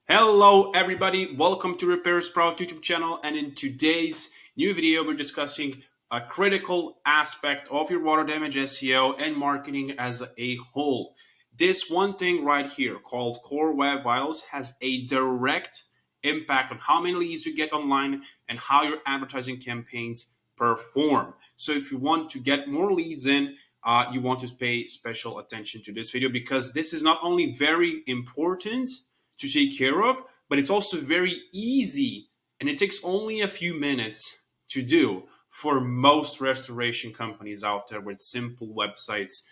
Hello everybody, welcome to Repair Sprout YouTube channel, and in today's new video we're discussing a critical aspect of your water damage SEO and marketing as a whole. This one thing right here called Core Web Vitals has a direct impact on how many leads you get online and how your advertising campaigns perform. So if you want to get more leads in, you want to pay special attention to this video because this is not only very important to take care of, but it's also very easy and it takes only a few minutes to do for most restoration companies out there with simple websites.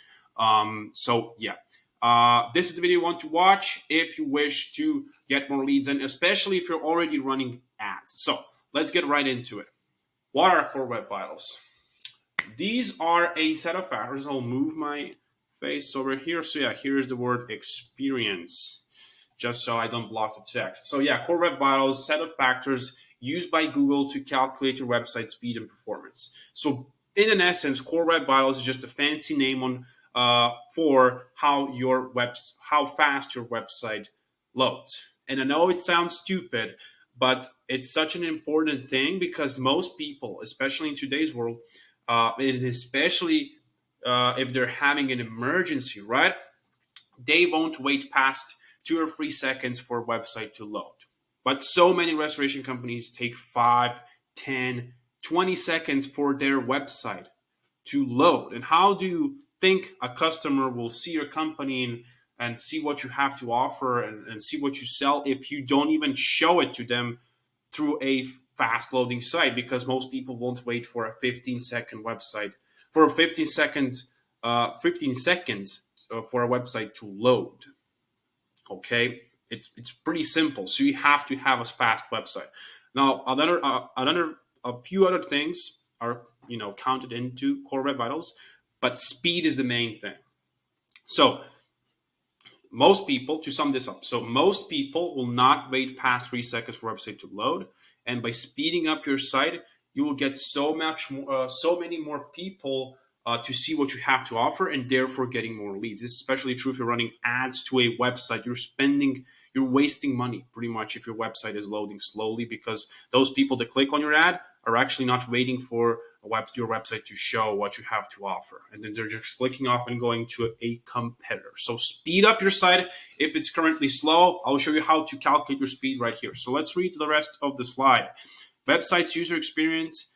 This is the video you want to watch if you wish to get more leads, and especially if you're already running ads. So let's get right into it. What are Core Web Vitals? These are a set of factors. I'll move my face over here. So yeah, here's the word experience, just so I don't block the text. So yeah, Core Web Vitals, set of factors used by Google to calculate your website speed and performance. So in an essence, Core Web Vitals is just a fancy name on for how fast your website loads. And I know it sounds stupid, but it's such an important thing because most people, especially in today's world, and especially if they're having an emergency, right? They won't wait past 2 or 3 seconds for a website to load. But so many restoration companies take 5, 10, 20 seconds for their website to load. And how do you think a customer will see your company and see what you have to offer and see what you sell if you don't even show it to them through a fast loading site? Because most people won't wait for a 15-second website, for a 15 seconds for a website to load. Okay, it's pretty simple. So you have to have a fast website. Now, a few other things are counted into Core Web Vitals, but speed is the main thing. So most people, to sum this up, so most people will not wait past 3 seconds for a website to load, and by speeding up your site, you will get so many more people to see what you have to offer, and therefore getting more leads. This is especially true if you're running ads to a website. You're wasting money pretty much if your website is loading slowly, because those people that click on your ad are actually not waiting for your website to show what you have to offer, and then they're just clicking off and going to a competitor. So speed up your site if it's currently slow. I'll show you how to calculate your speed right here. So let's read the rest of the slide. Website's user experience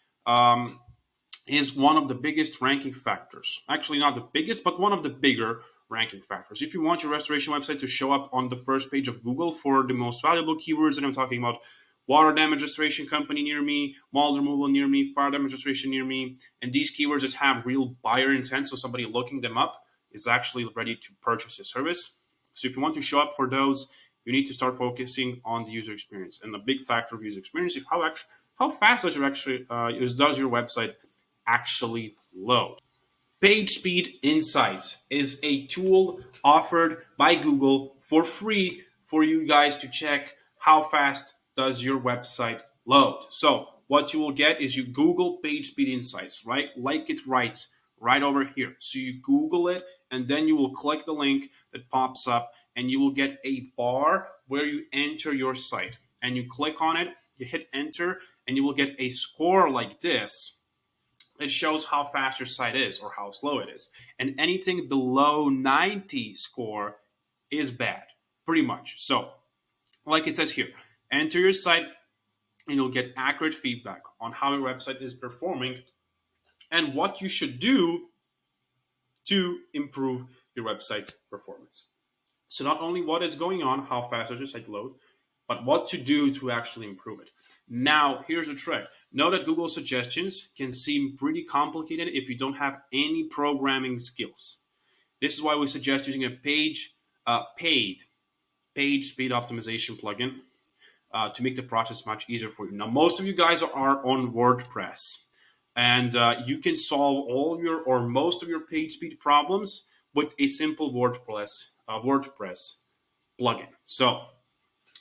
is one of the biggest ranking factors. Actually, not the biggest, but one of the bigger ranking factors. If you want your restoration website to show up on the first page of Google for the most valuable keywords, and I'm talking about water damage restoration company near me, mold removal near me, fire damage restoration near me, and these keywords that have real buyer intent, so somebody looking them up is actually ready to purchase your service. So if you want to show up for those, you need to start focusing on the user experience. And a big factor of user experience is how fast does your website actually load. Page Speed Insights is a tool offered by Google for free for you guys to check how fast does your website load. So what you will get is you Google Page Speed Insights, right? Like it writes right over here. So you Google it, and then you will click the link that pops up, and you will get a bar where you enter your site. And you click on it, you hit enter, and you will get a score like this. It shows how fast your site is or how slow it is. And anything below 90 score is bad, pretty much. So, like it says here, enter your site and you'll get accurate feedback on how your website is performing and what you should do to improve your website's performance. So not only what is going on, how fast does your site load, but what to do to actually improve it. Now, here's the trick. Know that Google suggestions can seem pretty complicated if you don't have any programming skills. This is why we suggest using a paid page speed optimization plugin to make the process much easier for you. Now, most of you guys are on WordPress, and you can solve all your or most of your page speed problems with a simple WordPress plugin. So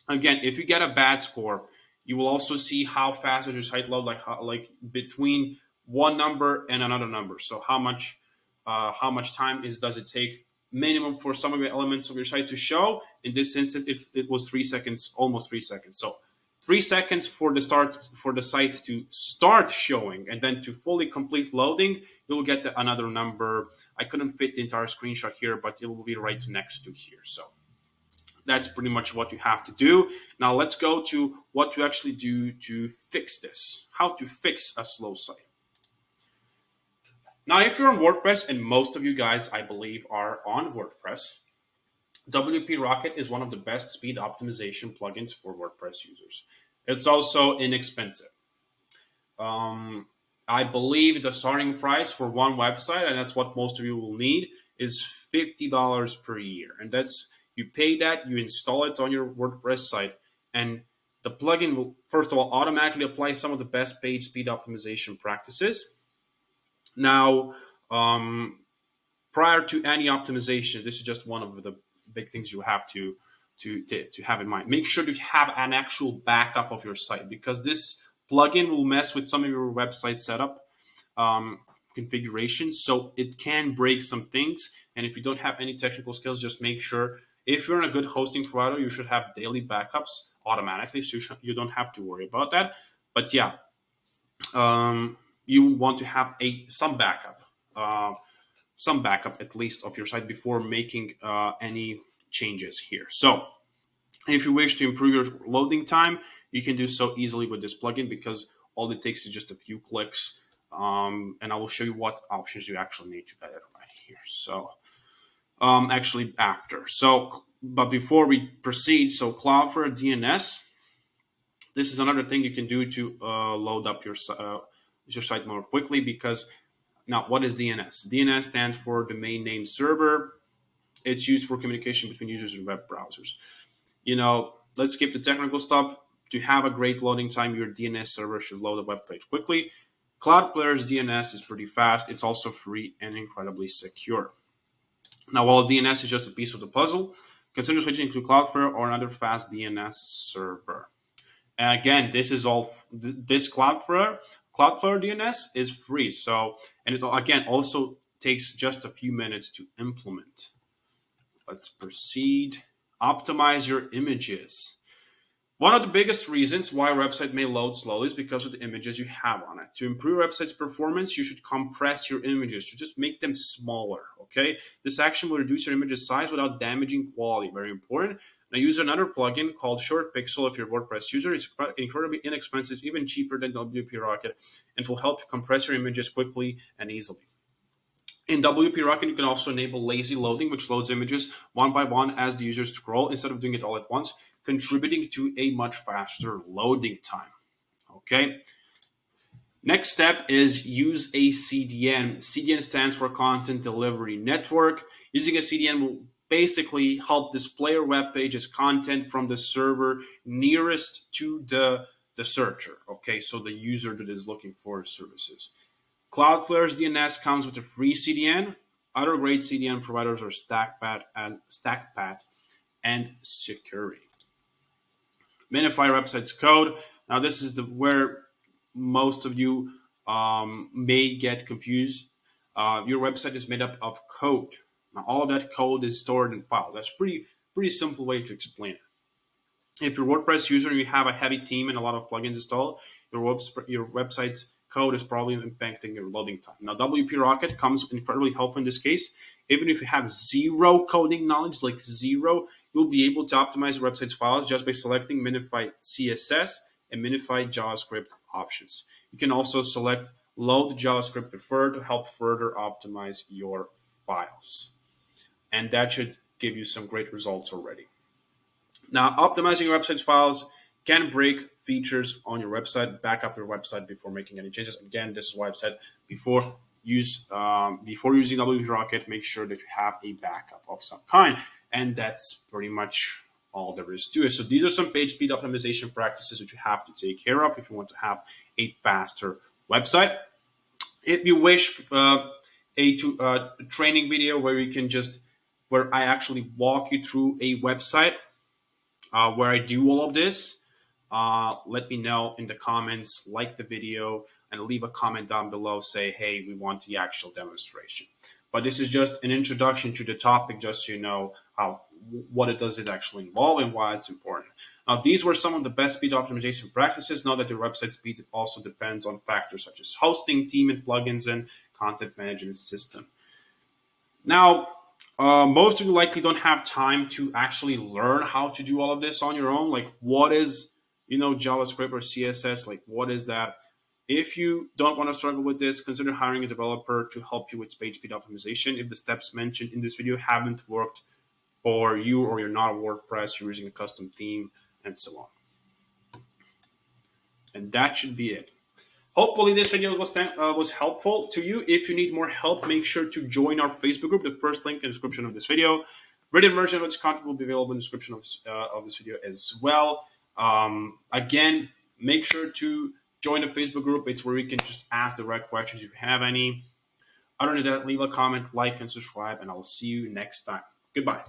again, if you get a bad score, you will also see how fast does your site load, like between one number and another number. So how much time does it take minimum for some of the elements of your site to show. In this instance, it was 3 seconds, almost 3 seconds. So 3 seconds for the site to start showing, and then to fully complete loading, you'll get another number. I couldn't fit the entire screenshot here, but it will be right next to here. So that's pretty much what you have to do. Now let's go to what to actually do to fix this. How to fix a slow site. Now, if you're on WordPress, and most of you guys, I believe, are on WordPress, WP Rocket is one of the best speed optimization plugins for WordPress users. It's also inexpensive. I believe the starting price for one website, and that's what most of you will need, is $50 per year. And that's, you pay that, you install it on your WordPress site, and the plugin will, first of all, automatically apply some of the best page speed optimization practices. Now, prior to any optimization, this is just one of the big things you have to have in mind. Make sure to have an actual backup of your site, because this plugin will mess with some of your website setup configurations, so it can break some things. And if you don't have any technical skills, just make sure, if you're in a good hosting provider, you should have daily backups automatically, so you don't have to worry about that. But yeah, you want to have some backup at least of your site before making any changes here. So if you wish to improve your loading time, you can do so easily with this plugin, because all it takes is just a few clicks. And I will show you what options you actually need to edit right here. So actually after. So, but before we proceed, so Cloudflare DNS, this is another thing you can do to load up your site more quickly. Because now, what is DNS? DNS stands for Domain Name Server. It's used for communication between users and web browsers. Let's skip the technical stuff. To have a great loading time, your DNS server should load a web page quickly. Cloudflare's DNS is pretty fast. It's also free and incredibly secure. Now, while DNS is just a piece of the puzzle, consider switching to Cloudflare or another fast DNS server. And again, this Cloudflare DNS is free. So, and it again also takes just a few minutes to implement. Let's proceed. Optimize your images. One of the biggest reasons why a website may load slowly is because of the images you have on it. To improve your website's performance, you should compress your images to just make them smaller, okay? This action will reduce your image's size without damaging quality. Very important. Now, use another plugin called Short Pixel if you're a WordPress user. It's incredibly inexpensive, even cheaper than WP Rocket, and it will help you compress your images quickly and easily. In WP Rocket, you can also enable lazy loading, which loads images one by one as the users scroll, instead of doing it all at once, contributing to a much faster loading time. Okay. Next step is use a CDN. CDN stands for Content Delivery Network. Using a CDN will basically help display your web page's content from the server nearest to the searcher. Okay, so the user that is looking for services. Cloudflare's DNS comes with a free CDN. Other great CDN providers are StackPath and Security. Minify your website's code. Now, this is where most of you may get confused. Your website is made up of code. Now, all of that code is stored in files. That's pretty simple way to explain it. If you're a WordPress user and you have a heavy team and a lot of plugins installed, your website's code is probably impacting your loading time. Now, WP Rocket comes incredibly helpful in this case. Even if you have zero coding knowledge, like zero, you'll be able to optimize your website's files just by selecting Minify CSS and Minify JavaScript options. You can also select Load JavaScript Preferred to help further optimize your files. And that should give you some great results already. Now, optimizing your website's files can break features on your website. Back up your website before making any changes. Again, this is why I've said before using WP Rocket, make sure that you have a backup of some kind. And that's pretty much all there is to it. So these are some page speed optimization practices that you have to take care of if you want to have a faster website. If you wish a training video where I actually walk you through a website where I do all of this, let me know in the comments, like the video, and leave a comment down below. Say, hey, we want the actual demonstration. But this is just an introduction to the topic, just so you know how what it does it actually involve and why it's important. Now, these were some of the best speed optimization practices. Know that your website speed also depends on factors such as hosting, theme, and plugins, and content management system. Now, most of you likely don't have time to actually learn how to do all of this on your own. Like, what is, JavaScript or CSS? Like, what is that? If you don't want to struggle with this, consider hiring a developer to help you with page speed optimization. If the steps mentioned in this video haven't worked for you, or you're not a WordPress, you're using a custom theme, and so on. And that should be it. Hopefully this video was helpful to you. If you need more help, make sure to join our Facebook group. The first link in the description of this video. Written version of this content will be available in the description of this video as well. Again, make sure to join the Facebook group. It's where you can just ask the right questions if you have any. Other than that, leave a comment, like, and subscribe, and I'll see you next time. Goodbye.